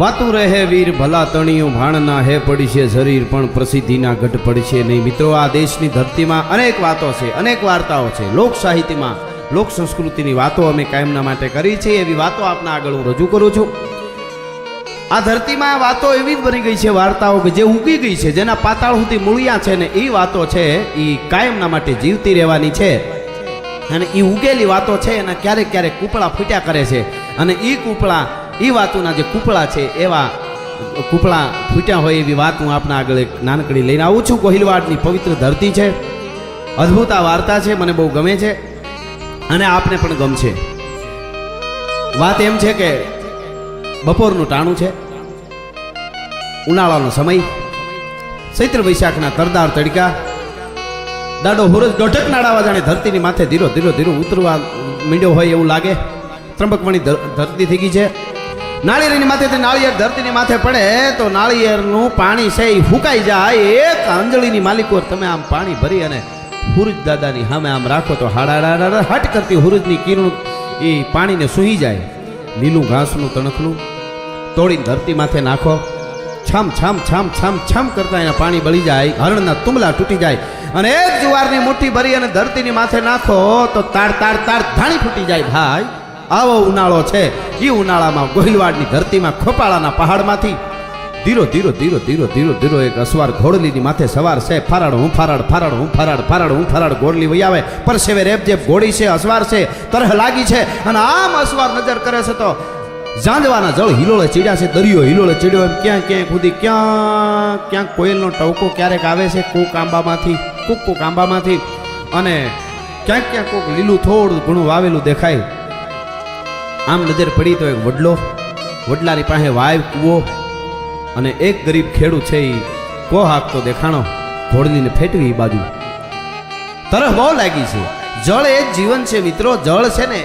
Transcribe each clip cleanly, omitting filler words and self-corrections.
વાતું રહે વીર ભલા તણિયું ભાણના હે પડશે શરીર પણ પ્રસિદ્ધિના ઘટ પડશે નહીં. મિત્રો, આ દેશની ધરતીમાં અનેક વાતો છે, અનેક વાર્તાઓ છે. લોક સાહિત્યમાં લોક સંસ્કૃતિની વાતો અમે કાયમના માટે કરી છે. એવી વાતો આપના આગળ હું રજૂ કરું છું. આ ધરતીમાં વાતો એવી જ બની ગઈ છે, વાર્તાઓ કે જે ઉગી ગઈ છે, જેના પાતાળ સુધી મૂળિયા છે ને એ વાતો છે એ કાયમના માટે જીવતી રહેવાની છે. અને એ ઉગેલી વાતો છે એના ક્યારેક ક્યારેક કૂપળા ફૂટ્યા કરે છે. અને એ કૂપળા, એ વાતોના જે કૂપળા છે એવા કૂપળા ફૂટ્યા હોય એવી વાત હું આપના આગળ એક નાનકડી લઈને આવું છું. કોહિલવાડની પવિત્ર ધરતી છે, અદ્ભુત આ વાર્તા છે, મને બહુ ગમે છે અને આપને પણ ગમશે. વાત એમ છે કે બપોરનું ટાણું છે, ઉનાળાનો સમય, ચૈત્ર વૈશાખના તરદાર તડકા, દાડો હુરજ દોઢક નાડાવા જાણે ધરતીની માથે ધીરો ધીરો ધીરો ઉતરવા મીંડ્યો હોય એવું લાગે. ત્રંબકવણી ધરતી થઈ ગઈ છે. નાળિયેરની માથેથી નાળિયેર ધરતીની માથે પડે તો નાળિયેરનું પાણી છે એ ફૂંકાઈ જાય. એક અંજળીની માલિકો તમે આમ પાણી ભરી અને હુરજ દાદાની સામે આમ રાખો તો હાડા હટ કરતી હુરજની કિરણ એ પાણીને સૂહી જાય. લીલું ઘાસનું તણખલું તોડીને ધરતી માથે નાખો, છમ છમ છમ છમ છમ કરતા એના પાણી બળી જાય, હરણના તુંબલા તૂટી જાય. અને એક જુવારની મુઠ્ઠી ભરી અને ધરતીની માથે નાખો તો તાર તાર તાર ધાણી ફૂટી જાય. ભાઈ, આવો ઉનાળો છે. એ ઉનાળામાં ગોહિલવાડની ધરતીમાં ખોપાળાના પહાડમાંથી ધીરો ધીરો ધીરો ધીરો ધીરો ધીરો એક અસવાર ઘોડલીની માથે સવાર છે. ફરાડ હું ફરાડ, ફરાડ હું ફરાડ, ફરાડ હું ફરાડ ઘોડલી વહી આવે. પરસેવે રેપજેપ ઘોડી છે, અસવાર છે, તરહ લાગી છે. અને આમ અસવાર નજર કરે છે તો ઝાંઝવાના જળ હિલોળે ચીડ્યા છે, દરિયો હિલોળે ચીડ્યો. એમ ક્યાંક ક્યાંક સુધી ક્યાંક કોયલનો ટવકો ક્યારેક આવે છે કોક આંબામાંથી, કોક આંબામાંથી. અને ક્યાંક ક્યાંક કોક લીલું થોડું ઘણું વાવેલું દેખાય. આમ નજર પડી તો એક વડલો, વડલાની પાસે વાવ કૂવો અને એક ગરીબ ખેડૂત છે એ કો હાકતો દેખાણો. ઘોડલીને ફેટવી એ બાજુ તરફ બહુ લાગી છે. જળ એ જ જીવન છે મિત્રો. જળ છે ને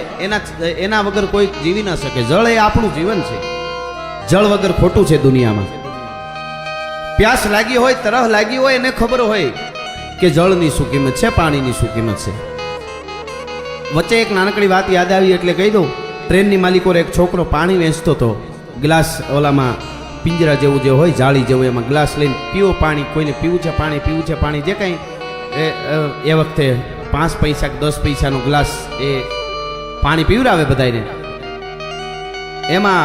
એના વગર કોઈ જીવી ન શકે. જળ એ આપણું જીવન છે. જળ વગર ખોટું છે દુનિયામાં. પ્યાસ લાગી હોય, તરહ લાગી હોય, એને ખબર હોય કે જળની શું કિંમત છે, પાણીની શું કિંમત છે. વચ્ચે એક નાનકડી વાત યાદ આવી એટલે કહી દઉં. ટ્રેનની માલિકો એક છોકરો પાણી વેચતો હતો. ગ્લાસ ઓલામાં પિંજરા જેવું જે હોય, જાળી જેવું, એમાં ગ્લાસ લઈને પીવો પાણી, કોઈને પીવું છે પાણી, પીવું છે પાણી, જે કંઈ એ વખતે 5 પૈસા કે 10 પૈસાનો ગ્લાસ એ પાણી પીવડાવે બધાને. એમાં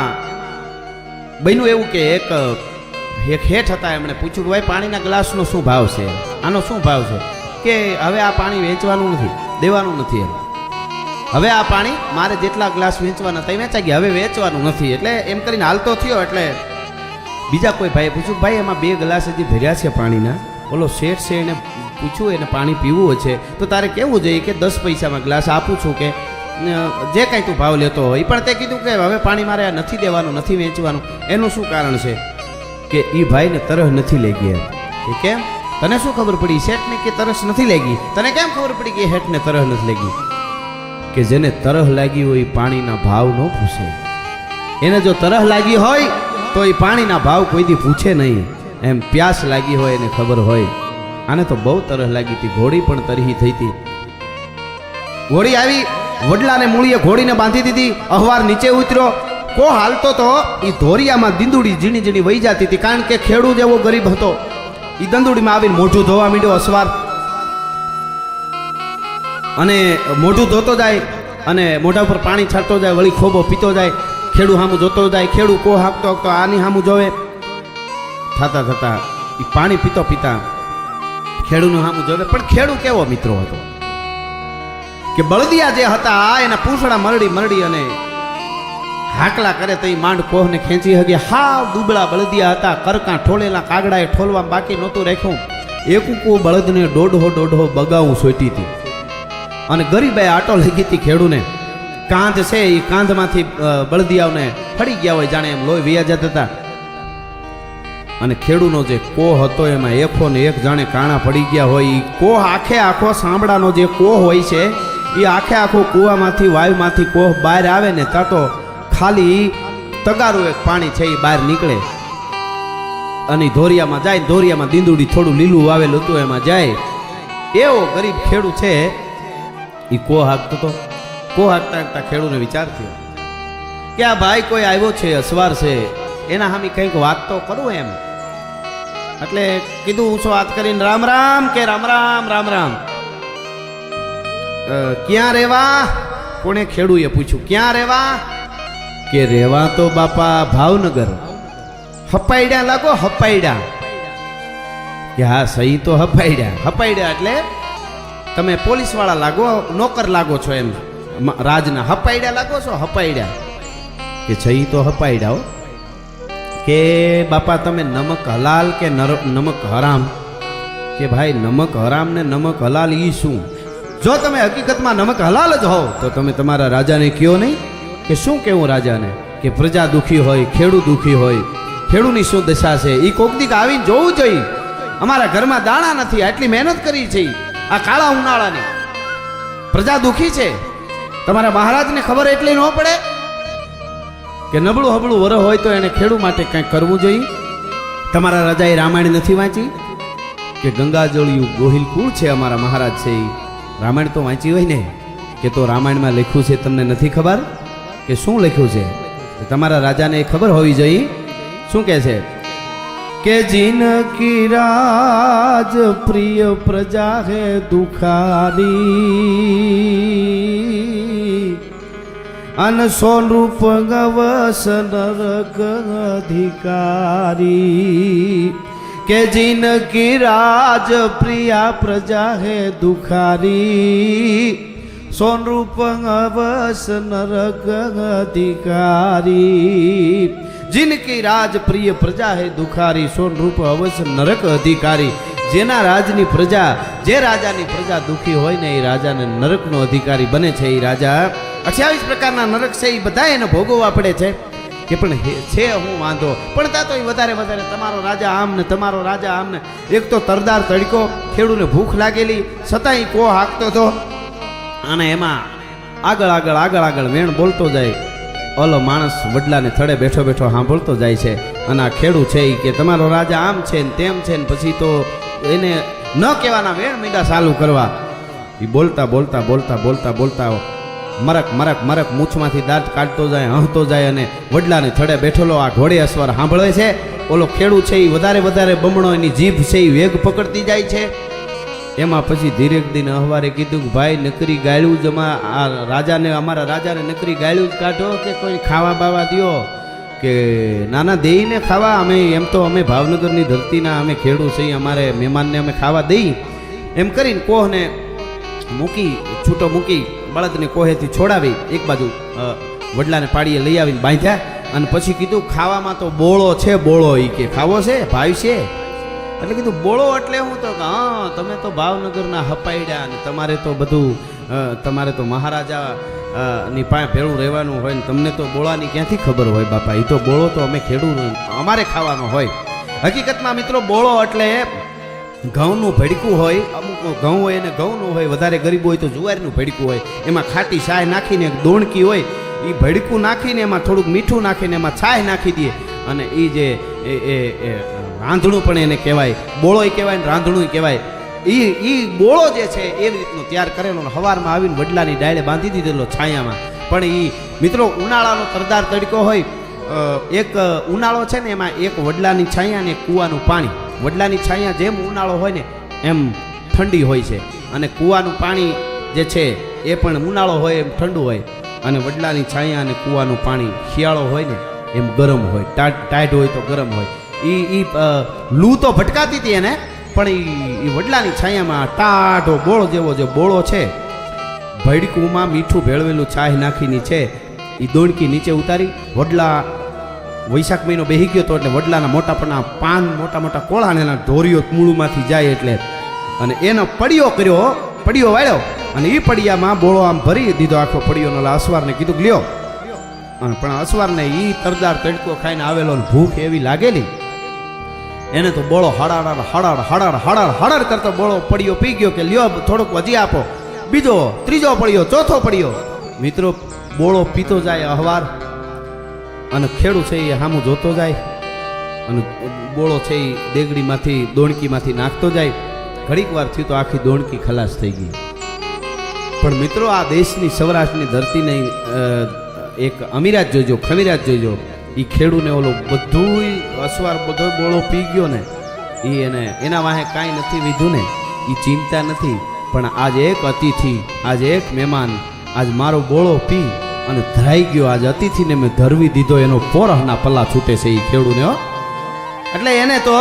બન્યું એવું કે એક હેઠ હતા, એમણે પૂછ્યું કે ભાઈ પાણીના ગ્લાસનો શું ભાવ છે, આનો શું ભાવ છે? કે હવે આ પાણી વેચવાનું નથી, દેવાનું નથી. એમ હવે આ પાણી મારે જેટલા ગ્લાસ વેચવાના હતા વેચાઈ ગયા, હવે વેચવાનું નથી. એટલે એમ કરીને હાલતો થયો એટલે બીજા કોઈ ભાઈએ પૂછ્યું ભાઈ એમાં 2 ગ્લાસ હજી ભર્યા છે પાણીના. ઓલો શેઠ છે એને પૂછ્યું એને પાણી પીવું છે તો તારે કેવું જોઈએ કે 10 પૈસામાં ગ્લાસ આપું છું કે જે કાંઈ તું ભાવ લેતો હોય. પણ તે કીધું કે હવે પાણી મારે આ નથી દેવાનું, નથી વેચવાનું. એનું શું કારણ છે કે એ ભાઈને તરહ નથી લાગી. એમ કે કેમ? તને શું ખબર પડી શેઠને કે તરસ નથી લાગી? તને કેમ ખબર પડી કે હેઠને તરહ નથી લાગી? કે જેને તરહ લાગી હોય પાણીના ભાવ ન પૂછે. એને જો તરહ લાગી હોય તો એ પાણીના ભાવ કોઈથી પૂછે નહીં. એમ પ્યાસ લાગી હોય એને ખબર હોય. આને તો બહુ તરહ લાગી હતી. ઘોડી પણ તરહી થઈ હતી. ઘોડી આવી, વડલાને મૂળીએ ઘોડીને બાંધી દીધી. અહવાર નીચે ઉતર્યો. કો હાલતો તો એ ધોરિયામાં દીંદુડી ઝીણી ઝીણી વહી જતી હતી. કારણ કે ખેડૂત જેવો ગરીબ હતો. એ દંદુડીમાં આવીને મોઢું ધોવા માંડ્યો અસવાર. અને મોઢું ધોતો જાય અને મોઢા ઉપર પાણી છાંટતો જાય, વળી ખોબો પીતો જાય. ખેડૂ સામું જોતો જાય. ખેડૂ કો હાંકતો હાંકતો આની સામું જોવે. થતા થતા એ પાણી પીતો પીતા ખેડૂનું સામું જોવે. પણ ખેડૂ કેવો મિત્રો હતો કે બળદિયા જે હતા એના પૂંછડા મરડી મરડી અને હાકલા કરે તો એ માંડ કોહને ખેંચી હગે. હાવ દુબળા બળદિયા હતા. કરકા ઠોલેલા કાગડાએ ઠોલવામાં બાકી નહોતું રાખ્યું. એકુકુ બળદને દોઢો બગાવું સોટી હતી. અને ગરીબાએ આટો લઈ હતી ખેડૂને. કાંધ છે એ કાંધમાંથી બળદિયાઓને ફળી ગયા હોય જાણે એમ લોહી વ્યા જતા હતા. અને ખેડૂનો જે કોહ હતો એમાં એકો ને એક જાણે કાણા પડી ગયા હોય. એ કોહ આખે આખો સાંભળાનો જે કોહ હોય છે એ આખે આખો કૂવામાંથી વાયુમાંથી કોહ બહાર આવે ને ત્યાં તો ખાલી તગારું એક પાણી છે એ બહાર નીકળે. અને ધોરિયામાં જાય. ધોરિયામાં દીંદુડી થોડું લીલું વાવેલું હતું એમાં જાય. એવો ગરીબ ખેડૂ છે એ કોહ હાંકતો હતો. કોહ હાંકતા હાંકતા ખેડૂને વિચાર થયો કે આ ભાઈ કોઈ આવ્યો છે, અસવાર છે, એના સામે કંઈક વાત તો કરું એમ. એટલે કીધું ઊંચો હાથ કરીને રામ રામ કે રામ રામ રામ રામ. ક્યાં રહેવા? કોણે ખેડૂએ પૂછ્યું ક્યાં રહેવા? કે રહેવા તો બાપા ભાવનગર. હપાઈડ્યા લાગો હપાઈડ્યા. કે હા સહી તો હપાઈડ્યા. હપાઈડ્યા એટલે તમે પોલીસ વાળા લાગો, નોકર લાગો છો એમ રાજના. હપાઈડ્યા લાગો છો હપાઈડ્યા. કે સહી તો હપાઈડ્યા હો. કે બાપા તમે નમક હલાલ કે નમક હરામ? કે ભાઈ નમક હરામ ને નમક હલાલ ઈ શું? જો તમે હકીકતમાં નમક હલાલ જ હો તો તમે તમારા રાજાને કયો નહીં કે શું કેવું રાજાને કે પ્રજા દુખી હોય, ખેડૂત દુખી હોય, ખેડૂતની શું દશા છે એ કોક દીક આવીને જોવું જોઈએ. અમારા ઘરમાં દાણા નથી, આટલી મહેનત કરી છે આ કાળા ઉનાળાની, પ્રજા દુખી છે. તમારા મહારાજને ખબર એટલી ન પડે કે નબળું હબળું વર હોય તો એને ખેડૂત માટે કંઈક કરવું જોઈએ? તમારા રાજાએ રામાયણ નથી વાંચી? કે ગંગાજળિયું ગોહિલ કુળ છે અમારા મહારાજ છે એ રામાયણ તો વાંચી હોય ને. કે તો રામાયણમાં લખ્યું છે તમને નથી ખબર? કે શું લખ્યું છે? તમારા રાજાને ખબર હોવી જોઈએ. શું કહે છે? કે જીનકી રાજ પ્રિય પ્રજા હે દુખારી અન સોનરૂપ ગવસ નરક અધિકારી. કે જીનકી રાજ પ્રિયા પ્રજા હે દુખારી સોનરૂપ ગવસ નરક અધિકારી. जिनकी राज प्रिय प्रजा है दुखारी सोन रूप अवश्य नरक अधिकारी. जेना राजनी प्रजा, जे राजानी प्रजा दुखी होय ने ए राजाने नरकनो अधिकारी बने छे. ए राजा 28 प्रकारना नरक छे ए बधाय એને ભોગવવા પડે છે. કે પણ છે હું વાંધો પણ તા તો વધારે વધારે તમારો રાજા આમ ને તમારો રાજા આમ ને. એક તો તરદાર તડકો, ખેડૂને ભૂખ લાગેલી છતાંય કો હાકતો હતો અને એમાં આગળ આગળ આગળ આગળ વેણ બોલતો જાય. ઓલો માણસ વડલાને થડે બેઠો બેઠો સાંભળતો જાય છે અને આ ખેડૂ છે એ કે તમારો રાજા આમ છે ને તેમ છે ને પછી તો એને ન કહેવાના વેણ મીંડા ચાલુ કરવા. એ બોલતા બોલતા બોલતા બોલતા બોલતા મરક મરક મરક મૂછમાંથી દાંત કાઢતો જાય, હંતો જાય અને વડલાને થડે બેઠેલો આ ઘોડે અસવાર સાંભળે છે. ઓલો ખેડૂ છે એ વધારે વધારે બમણો એની જીભ છે એ વેગ પકડતી જાય છે. એમાં પછી ધીરેક દિન અહવારે કીધું કે ભાઈ નકરી ગાળ્યું જ આ રાજાને, અમારા રાજાને નકરી ગાળ્યું જ કાઢો કે કોઈ ખાવા બાવા દ્યો. કે નાના દેઈને ખાવા, અમે એમ તો અમે ભાવનગરની ધરતીના અમે ખેડૂત છીએ, અમારે મહેમાનને અમે ખાવા દઈ એમ કરીને કોહને મૂકી છૂટો મૂકી બળદને કોહેથી છોડાવી એક બાજુ વડલાને પાડીએ લઈ આવીને બાંધ્યા. અને પછી કીધું ખાવામાં તો બોળો છે, બોળો એ કે ખાવો છે ભાઈ છે. એટલે કીધું બોળો એટલે હું તો હા તમે તો ભાવનગરના હપાઈડ્યા અને તમારે તો બધું તમારે તો મહારાજા ની પાસે ભેળું રહેવાનું હોય ને તમને તો બોળાની ક્યાંથી ખબર હોય બાપા? એ તો બોળો તો અમે ખેડૂત અમારે ખાવાનો હોય. હકીકતમાં મિત્રો બોળો એટલે ઘઉંનું ભડકું હોય, અમુક ઘઉં હોય અને ઘઉંનું હોય, વધારે ગરીબ હોય તો જુવારનું ભડકું હોય. એમાં ખાટી છાય નાખીને એક દોણકી હોય એ ભડકું નાખીને એમાં થોડુંક મીઠું નાખીને એમાં છાય નાખી દે અને એ જે રાંધણું પણ એને કહેવાય, બોળોય કહેવાય ને રાંધણું કહેવાય. એ બોળો જે છે એવી રીતનું તૈયાર કરેલો સવારમાં આવીને વડલાની ડાળે બાંધી દીધેલો છાયામાં. પણ એ મિત્રો ઉનાળાનો તરદાર તડકો હોય, એક ઉનાળો છે ને એમાં એક વડલાની છાયા ને એક કૂવાનું પાણી. વડલાની છાયા જેમ ઉનાળો હોય ને એમ ઠંડી હોય છે અને કૂવાનું પાણી જે છે એ પણ ઉનાળો હોય એમ ઠંડુ હોય અને વડલાની છાયા અને કૂવાનું પાણી શિયાળો હોય ને એમ ગરમ હોય, ટાઈટ હોય તો ગરમ હોય. એ લૂ તો ભટકાતી હતી એને, પણ એ વડલાની છાયામાં ટાઢો બોળો જેવો જે બોળો છે ભડકુમાં મીઠું ભેળવેલું છાય નાખીની છે એ દોણકી નીચે ઉતારી. વડલા વૈશાખ મહિનો બેહી ગયો તો એટલે વડલાના મોટાપણા પાન મોટા મોટા કોળાને એના ઢોરીઓ મૂળમાંથી જાય એટલે અને એનો પડિયો કર્યો, પડિયો વાળ્યો અને એ પડિયામાં બોળો આમ ભરી દીધો આખો પડિયોનો. અસવારને કીધું કે લ્યો. પણ અસવારને એ તરદાર તડકો ખાઈને આવેલો ને ભૂખ એવી લાગેલી એને તો બોળો હડાડ હડાડ હડાડ હડાડ હડાડ કરતો બોળો પડિયો પી ગયો. કે લ્યો થોડોક વધી આપો, બીજો ત્રીજો પડ્યો, ચોથો પડ્યો. મિત્રો બોળો પીતો જાય અહવાર અને ખેડૂ છે એ સામું જોતો જાય અને બોળો છે એ દેગડીમાંથી દોણકીમાંથી નાખતો જાય. ઘડીક વાર થયું તો આખી દોણકી ખલાસ થઈ ગઈ. પણ મિત્રો આ દેશની સૌરાષ્ટ્રની ધરતીને એક અમીરાત જોઈજો, ખમીરાત જોઈજો. એ ખેડૂને ઓલો બધું અસવાર બધો બોળો પી ગયો ને એ એને એના વાહે કાંઈ નથી લીધું ને એ ચિંતા નથી, પણ આજ એક અતિથિ, આજ એક મહેમાન આજ મારો બોળો પી અને ધરાઈ ગયો, આજ અતિથિને મેં ધરવી દીધો, એનો પોરહના પલ્લા છૂટે છે એ ખેડૂને હો. એટલે એને તો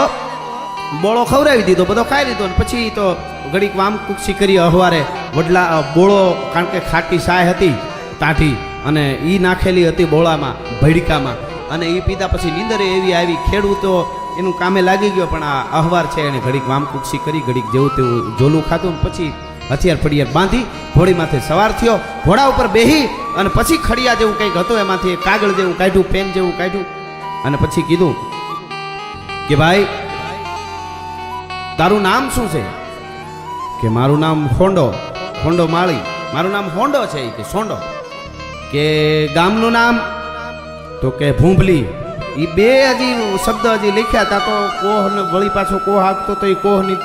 બોળો ખવડાવી દીધો, બધો ખાઈ લીધો ને પછી તો ઘડીક વામ કુક્ષી કરી અહવારે વડલા બોળો, કારણ કે ખાટી સાય હતી તાઠી અને એ નાખેલી હતી બોળામાં ભડકામાં, અને એ પીધા પછી નીંદરે એવી આવી, ખેડૂતો એનું કામે લાગી ગયો, પણ આ અહવાર છે એને ઘડીક વામ કુક્ષી કરી, ઘડીક જેવું તેવું જોલું ખાતું ને પછી હથિયાર ફળિયાર બાંધી ઘોડી માથે સવાર થયો, ઘોડા ઉપર બેહી અને પછી ખડિયા જેવું કંઈક હતું એમાંથી કાગળ જેવું કાઢ્યું, પેન જેવું કાઢ્યું અને પછી કીધું કે ભાઈ તારું નામ શું છે? કે મારું નામ હોંડો, હોંડો માળી, મારું નામ હોંડો છે કે સોંડો. કે ગામનું નામ? તો કે ભૂંભલી. એ બે હજી શબ્દ હજી લખ્યા હતા તો કોહ ને વળી પાછો કોહ હાંકતો તો એ કોહની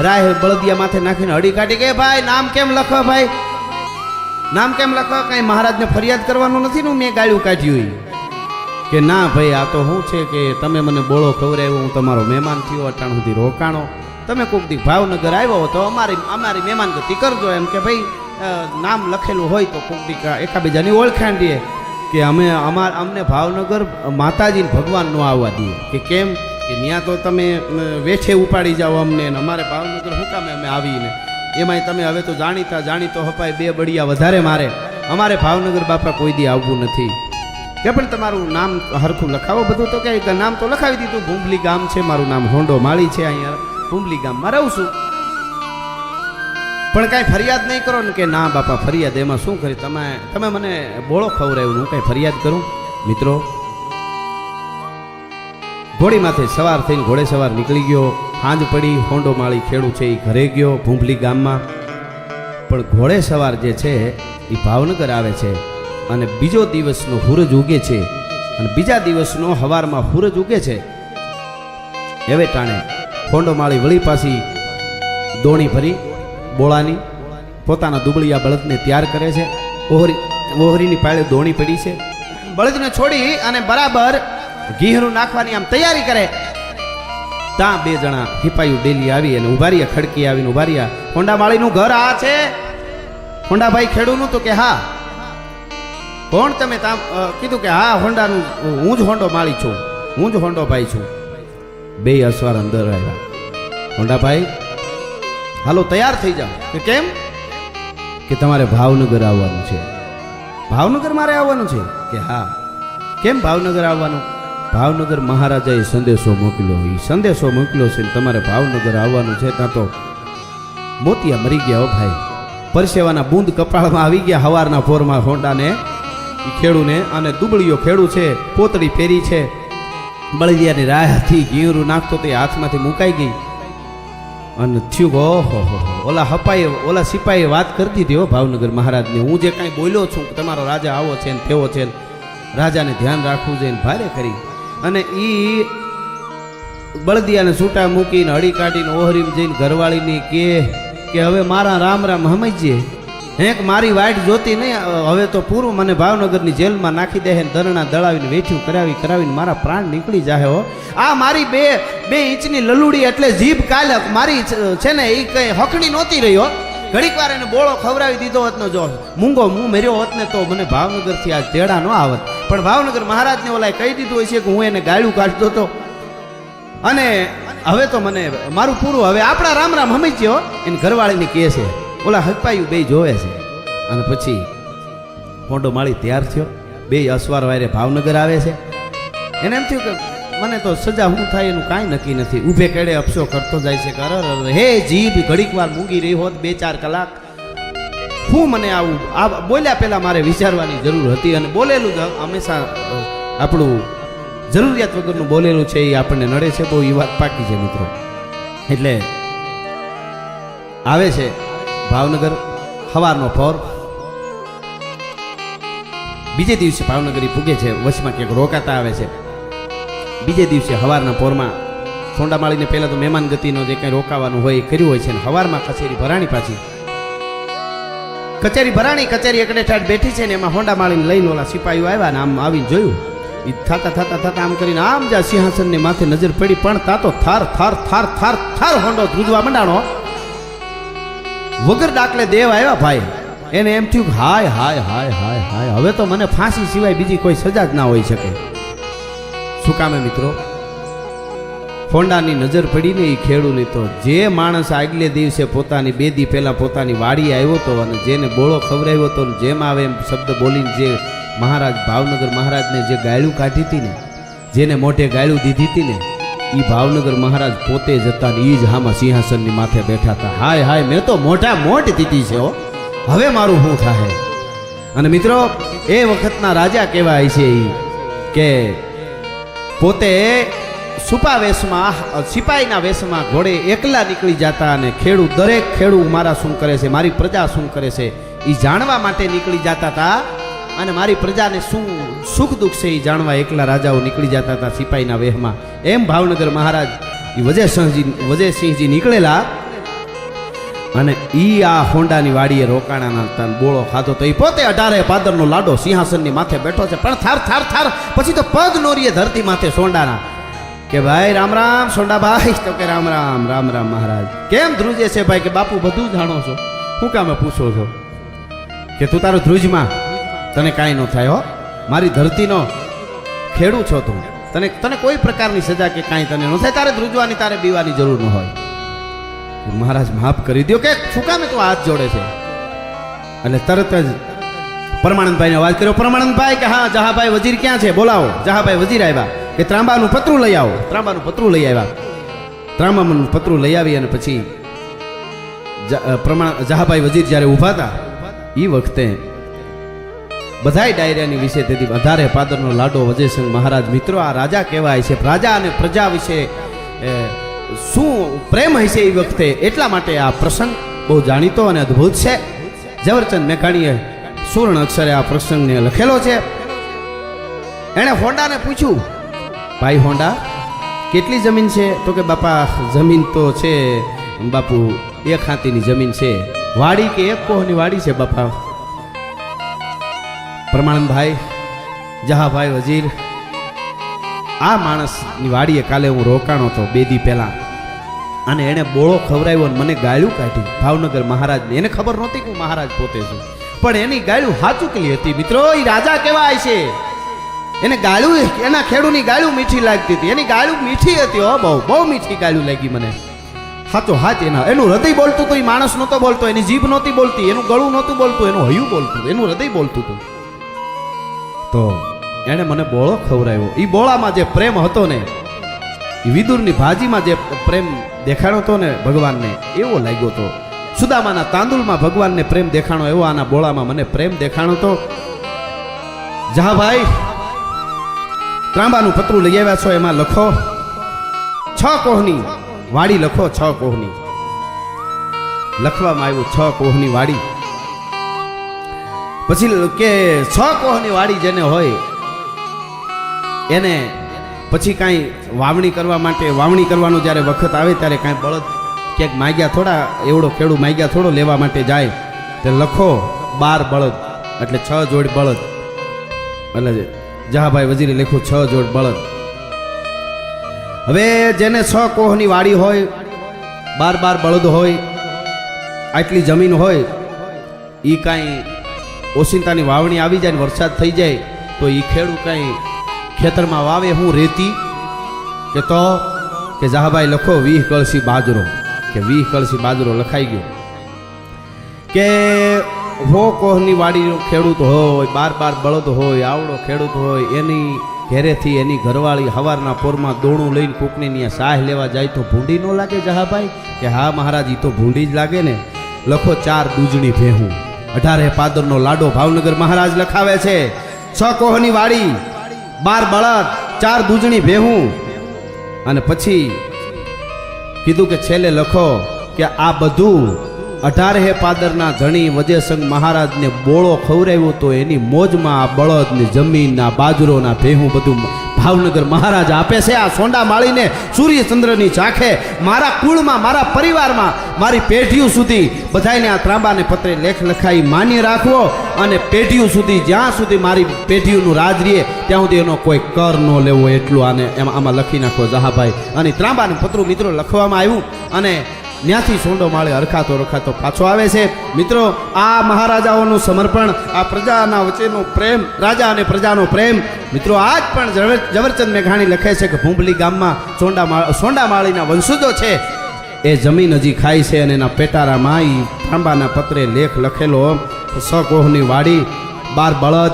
રાહ બળદિયા માથે નાખીને હડી કાઢી કે ભાઈ નામ કેમ લખો, ભાઈ નામ કેમ લખો, કઈ મહારાજને ફરિયાદ કરવાનું નથી ને મેં ગાળ્યું કાઢ્યું? કે ના ભાઈ આ તો શું છે કે તમે મને બોળો ખવડાવ્યો, હું તમારો મહેમાન થયો, અટાણ સુધી રોકાણો, તમે કોઈક દી ભાવનગર આવ્યો તો અમારી મહેમાન ગતિ કરજો, એમ કે ભાઈ નામ લખેલું હોય તો કોઈક દી એકાબીજાની ઓળખાણ દઈએ. કે અમને ભાવનગર માતાજી ભગવાન નો આવવા દઈએ. કે કેમ? કે ત્યાં તો તમે વેઠે ઉપાડી જાઓ અમને, અમારે ભાવનગર શું કામે અમે આવીને, એમાંય તમે હવે તો જાણીતો હપાય બે બળિયા વધારે મારે, અમારે ભાવનગર બાપા કોઈ દી આવવું નથી. કે પણ તમારું નામ હરખું લખાવો બધું. તો કે નામ તો લખાવી દીધું, ભૂંભલી ગામ છે, મારું નામ હોંડો માળી છે, અહીંયા ભૂંભલી ગામમાં રહું છું, પણ કાંઈ ફરિયાદ નહીં કરો ને. કે ના બાપા ફરિયાદ એમાં શું કરી, તમે મને બોળો ખવડાવ્યું, હું કાંઈ ફરિયાદ કરું? મિત્રો ઘોડી માથે સવાર થઈને ઘોડે સવાર નીકળી ગયો, સાંજ પડી, હોંડો માળી ખેડૂ છે એ ઘરે ગયો ભૂંભલી ગામમાં. પણ ઘોડે સવાર જે છે એ ભાવનગર આવે છે અને બીજો દિવસનો સૂરજ ઉગે છે અને બીજા દિવસનો હવારમાં સૂરજ ઉગે છે. હવે ટાણે હોંડો માળી વળી પાછી દોણી ભરી બોળાની પોતાના દુબળિયા બળદને તૈયાર કરે છે. ઓહરીની પાળે દોણી પડી છે, બળદને છોડી અને બરાબર ઘીહરું નાખવાની આમ તૈયારી કરે. ત્યાં બે જણા હિપાયું ડેલી આવી અને ઉભા રહ્યા, ખડકી આવીને ઉભા રહ્યા. હોંડા માળીનું ઘર આ છે? હોંડાભાઈ ખેડૂનું? તો કે હા. કોણ તમે? ત્યાં કીધું કે હા હોંડાનું, હું જ હોંડો માળી છું, હું જ હોંડો ભાઈ છું. બે અસવાર અંદર આવ્યા. હોંડાભાઈ હાલો તૈયાર થઈ જાઓ. કે કેમ? કે તમારે ભાવનગર આવવાનું છે. ભાવનગર મારે આવવાનું છે? કે હા. કેમ ભાવનગર આવવાનું? ભાવનગર મહારાજાએ સંદેશો મોકલ્યો, એ સંદેશો મોકલ્યો છે તમારે ભાવનગર આવવાનું છે. ત્યાં તો મોતિયા મરી ગયા હો ભાઈ, પરસેવાના બૂંદ કપાળમાં આવી ગયા હવારના ફોરમાં હોંડાને એ ખેડૂને. અને દુબળીઓ ખેડૂ છે, પોતળી પહેરી છે, બળદિયાની રાહથી ઘીરું નાખતો તે હાથમાંથી મુકાઈ ગઈ અને થયું ઓહો ઓલા હપાઈએ ઓલા સિપાહીએ વાત કરતી હતી હો ભાવનગર મહારાજને, હું જે કાંઈ બોલ્યો છું કે તમારો રાજા આવો છે ને તેવો છે ને રાજાને ધ્યાન રાખવું જોઈએ ને ભારે કરી. અને એ બળદિયાને છૂટા મૂકીને હળી કાઢીને ઓહરીમ જઈને ઘરવાળીની કે હવે મારા રામ રામ સમજીએ, હેક મારી વાઈટ જોતી નહીં, હવે તો પૂરું મને ભાવનગરની જેલમાં નાખી દે, દરણા દળાવીને વેઠ્યું કરાવીને મારા પ્રાણ નીકળી જાય હો. આ મારી બે ઇંચની લલુડી એટલે જીભ કાલક મારી છે ને એ કઈ હકડી નહોતી રહ્યો. ઘડીક વાર એને બોળો ખવડાવી દીધો હોત ને, જો મૂંગો મું મેર્યો હોત ને તો મને ભાવનગરથી આ તેડા ન આવત. પણ ભાવનગર મહારાજને ઓલાએ કહી દીધું હોય છે કે હું એને ગાળ્યું કાઢતો હતો અને હવે તો મને મારું પૂરું, હવે આપણા રામ રામ સમજ્યો. એને ઘરવાળીને કહે છે, ઓલા હકપાયું બે જોવે છે. અને પછી હોંડો માળી તૈયાર થયો, બે અસવાર વારે ભાવનગર આવે છે. એને એમ થયું કે મને તો સજા શું થાય એનું કાંઈ નક્કી નથી. ઊભે કેડે અફસો કરતો જાય છે કે અરે હે જીભ ઘડીક વાર મૂંગી રહી હોત 2-4 કલાક, હું મને આવું આ બોલ્યા પહેલાં મારે વિચારવાની જરૂર હતી. અને બોલેલું જ હંમેશા આપણું જરૂરિયાત વગરનું બોલેલું છે એ આપણને નડે છે બહુ, એ વાત પાકી છે મિત્રો. એટલે આવે છે ભાવનગર સવારનો ફોર. બીજે દિવસે ભાવનગર પૂગે છે, વચમાં ક્યાંક રોકાતા આવે છે. બીજે દિવસે સવારના પોરમાં સોંડામાળીને પહેલાં તો મહેમાન ગતિનો જે કંઈ રોકાવાનું હોય એ કર્યું હોય છે. ને સવારમાં કચેરી ભરાણી, પાછી કચેરી ભરાણી, કચેરી એકડે ઠાઠ બેઠી છે ને એમાં હોંડામાળીને લઈને ઓલા સિપાહીઓ આવ્યા ને આમ આવીને જોયું એ થાતા થાતા થાતા આમ કરીને આમ જ્યાં સિંહાસનની માથે નજર પડી પણ તા તો થાર થાર થાર થાર થાર હોંડો ધ્રુજવા મંડાણો. વગર દાખલે દેવ આવ્યા ભાઈ. એને એમ થયું કે હાય હાય હાય હાય હાય, હવે તો મને ફાંસી સિવાય બીજી કોઈ સજા જ ના હોઈ શકે. શું કામે મિત્રો? ફોંડાની નજર પડીને એ ખેડૂની તો જે માણસ આગલે દિવસે પોતાની 2 દી પહેલા પોતાની વાડી આવ્યો હતો અને જેને બોળો ખવડાવ્યો હતો, જેમ આવે એમ શબ્દ બોલીને જે મહારાજ ભાવનગર મહારાજને જે ગાયલું કાઢી હતી ને, જેને મોઢે ગાયલું દીધી હતી ને, એ ભાવનગર મહારાજ પોતે જ હતા ને એ જ હામાં સિંહાસનની માથે બેઠા હતા. હાય હાય, મેં તો મોઢા મોટ દીધી છે હો, હવે મારું શું થાય? અને મિત્રો એ વખતના રાજા કહેવાય છે કે પોતે સુપા વેશમાં, સિપાહીના વેશમાં ઘોડે એકલા નીકળી જતા અને ખેડૂત, દરેક ખેડૂત મારા શું કરે છે, મારી પ્રજા શું કરે છે એ જાણવા માટે નીકળી જતા હતા. અને મારી પ્રજાને શું સુખ દુઃખ છે એ જાણવા એકલા રાજાઓ નીકળી જતા હતા સિપાહીના વેશમાં. એમ ભાવનગર મહારાજ વજયસિંહજી નીકળેલા અને ઈ આ હોંડાની વાડીએ રોકાણાના હતા, બોળો ખાધો તો એ પોતે 18 પાદરનો લાડો સિંહાસનની માથે બેઠો છે. પણ થાર થાર થાર પછી તો પગ નોરીએ ધરતી માથે સોંડાના કે ભાઈ રામ રામ સોંડાભાઈ. તો કે રામ રામ રામ રામ મહારાજ. કેમ ધ્રુજે છે ભાઈ? કે બાપુ બધું જાણો છો, શું કામે પૂછો છો? કે તું તારો ધ્રુજમાં, તને કાંઈ ન થાય હો, મારી ધરતીનો ખેડૂ છો તું, તને કોઈ પ્રકારની સજા કે કાંઈ તને ન થાય, તારે ધ્રુજવાની, તારે બીવાની જરૂર ન હોય. મહારાજ માફ કરી દો. કે શું કામે તું હાથ જોડે છે? એટલે તરત જ પરમાનંદભાઈને અવાજ કર્યો. પરમાનંદભાઈ કે હા જહાભાઈ વજીર ક્યાં છે? બોલાવો. જહાભાઈ વજીર આવ્યા. કે ત્રાંબાનું પતરું લઈ આવો. ત્રાંબાનું પતરું લઈ આવ્યા. ત્રાંબાનું પતરું લઈ આવી અને પછી જહાભાઈ વજીર જ્યારે ઊભા હતા એ વખતે બધાય ડાયરાની વિશે તેથી 18 પાદરનો લાડો વજયસિંહ મહારાજ. મિત્રો આ રાજા કહેવાય છે, રાજા અને પ્રજા વિશે શું પ્રેમ હશે એ વખતે, એટલા માટે આ પ્રસંગ બહુ જાણીતો અને અદ્ભુત છે. ઝવેરચંદ મેઘાણીએ સુવર્ણ અક્ષરે આ પ્રસંગને લખેલો છે. એણે હોંડાને પૂછ્યું, ભાઈ હોંડા કેટલી જમીન છે? તો કે બાપા જમીન તો છે બાપુ 1 હાથીની જમીન છે. વાડી કે 1 કોહની વાડી છે બાપા. પ્રમાણભાઈ, જહાભાઈ વજીર, આ માણસની વાડીએ કાલે હું રોકાણો હતો 2 દી પહેલા અને એને બોળો ખવડાવ્યો અને મને ગાળ્યું કાઢી ભાવનગર મહારાજને. એને ખબર નહોતી કે હું મહારાજ પોતે છું, પણ એની ગાળ્યું હાચુકલી હતી. મિત્રો એ રાજા કહેવાય છે. એને ગાળ્યું, એના ખેડૂની ગાળ્યું મીઠી લાગતી હતી. એની ગાળ્યું મીઠી હતી હો, બહુ બહુ મીઠી ગાળ્યું લાગી મને. હાચો હાચ એનું હૃદય બોલતું હતું. એ માણસ નહોતો બોલતો, એની જીભ નહોતી બોલતી, એનું ગળું નહોતું બોલતું, એનું હૈયું બોલતું, એનું હૃદય બોલતું હતું. તો એણે મને બોળો ખવડાવ્યો. એ બોળામાં જે પ્રેમ હતો ને, એ વિદુરની ભાજીમાં જે પ્રેમ દેખાડો હતો ને ભગવાનને, એવો લાગ્યો હતો. સુદામાના તાંદુલમાં ભગવાનને પ્રેમ દેખાણો, એવો આના બોળામાં મને પ્રેમ દેખાણો હતો. જહાભાઈ ત્રાંબાનું પતરું લઈ આવ્યા છો, એમાં લખો 6 કોહની વાડી લખો. 6 કોહની લખવામાં આવ્યું, 6 કોહની વાડી. પછી કે 6 કોહની વાડી જેને હોય એને પછી કાંઈ વાવણી કરવા માટે, વાવણી કરવાનો જ્યારે વખત આવે ત્યારે કાંઈ બળદ ક્યાંક માગ્યા થોડા, એવડો ખેડૂ માગ્યા થોડો લેવા માટે જાય, તે લખો 12 બળદ, એટલે 6 જોડ બળદ. એટલે જહાભાઈ વજીરે લખ્યું 6 જોડ બળદ. હવે જેને 6 કોહની વાડી હોય, 12 બળદ હોય, આટલી જમીન હોય, એ કાંઈ ઓસિંતાની વાવણી આવી જાય ને વરસાદ થઈ જાય તો એ ખેડૂત કાંઈ ખેતરમાં વાવે હું રેતી કે તો કે જહાભાઈ લખો 20 કળશી બાજરો. કે 20 કળશી બાજરો લખાઈ ગયો. કે 100 કોહની વાડીનો ખેડૂત હોય, 12 બળદ હોય, આવડો ખેડૂત હોય, એની ઘેરેથી એની ઘરવાળી હવારના પોરમાં દોણું લઈને કોકને ત્યાં સાહ લેવા જાય તો ભૂંડી ન લાગે જહાભાઈ? કે હા મહારાજ, એ તો ભૂંડી જ લાગે ને. લખો 4 દૂજણી ભેહું. 18 પાદરનો લાડો ભાવનગર મહારાજ લખાવે છે. 6 કોહની વાડી, 12 બળદ, 4 દૂજણી ભેહું. અને પછી કીધું કે છેલ્લે લખો કે આ બધું 18 પાદરના ધણી વજયસિંહ મહારાજને બોળો ખવડાવ્યો તો એની મોજમાં આ બળદની જમીનના બાજરોના ભેહું બધું ભાવનગર મહારાજ આપે છે આ સોંડા માળીને સૂર્યચંદ્રની ઝાંખે મારા કુળમાં મારા પરિવારમાં મારી પેઢીઓ સુધી બધાયને આ ત્રાંબાને પત્રે લેખ લખાઈ માન્ય રાખવો અને પેઢીઓ સુધી જ્યાં સુધી મારી પેઢીઓનું રાજ રહે ત્યાં સુધી એનો કોઈ કર ન લેવો એટલું આમાં લખી નાખો જહાભાઈ. અને ત્રાંબાનું પત્રું મિત્રો લખવામાં આવ્યું અને ત્યાંથી સોંડો માળે હરખાતો રખાતો પાછો આવે છે. મિત્રો આ મહારાજાઓનું સમર્પણ, આ પ્રજાના વચ્ચેનો પ્રેમ, રાજા અને પ્રજાનો પ્રેમ મિત્રો આજ પણ ઝવેરચંદ મેઘાણી લખે છે કે ભૂંભલી ગામમાં સોંડા માળીના વંશજો છે એ જમીન હજી ખાય છે અને એના પેટારામાં એ ત્રાંબાના પત્રે લેખ લખેલો 6 કોહની વાડી, 12 બળદ,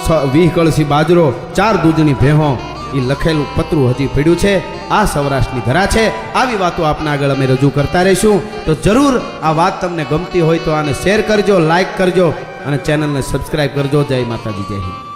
20 કળશી બાજરો, 4 દૂધની ભેહો એ લખેલું પત્રું હજી પડ્યું છે. આ સૌરાષ્ટ્રની ધરા છે. આવી વાતો આપના આગળ અમે રજૂ કરતા રહીશું. તો જરૂર આ વાત તમને ગમતી હોય તો આને શેર કરજો, લાઈક કરજો અને ચેનલને સબસ્ક્રાઈબ કરજો. જય માતાજી, જય હિન્દ.